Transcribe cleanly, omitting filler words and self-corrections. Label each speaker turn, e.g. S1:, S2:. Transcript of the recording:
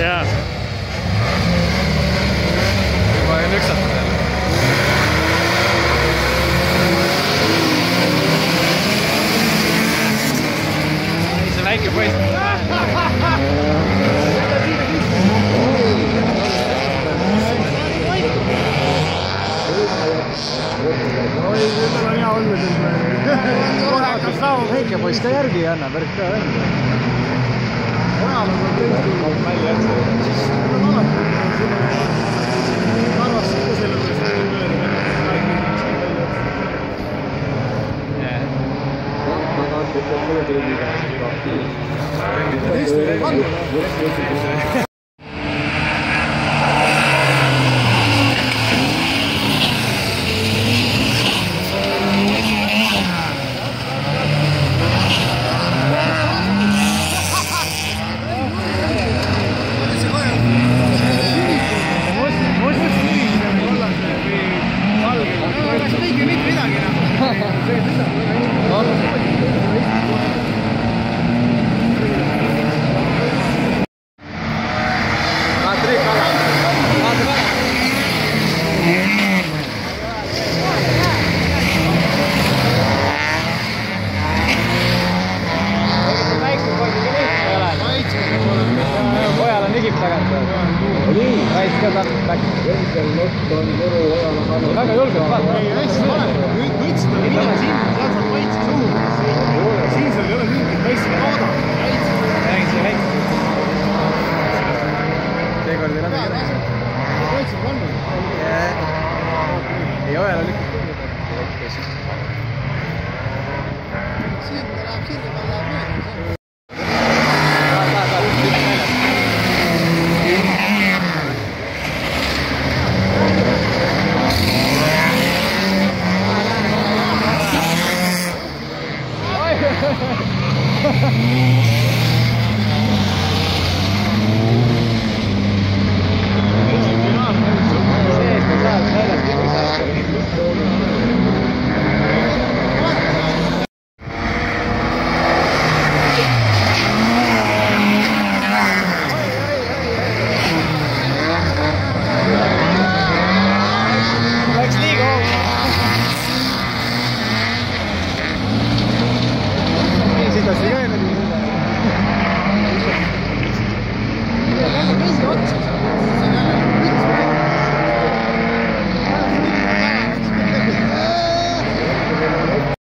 S1: jaa.
S2: Ma olen üksatud jälle. See väike poiss.
S1: Oi, nüüd on hea olnud.
S2: Väike poiss ka järgi ei anna, päris ka järgi. Ajal on välja jätsa. Siis on alati. Arvastus ka selle mõttes. Pojal on igib tagant. Rais ka saab päkki. Väga julgelt vaata.
S1: Ei, hästi vahet. Võtsid on minna sinna, seal saab maitse suhu. Siin seal ei ole mingit hästi vaadata.
S2: Räägin see väike.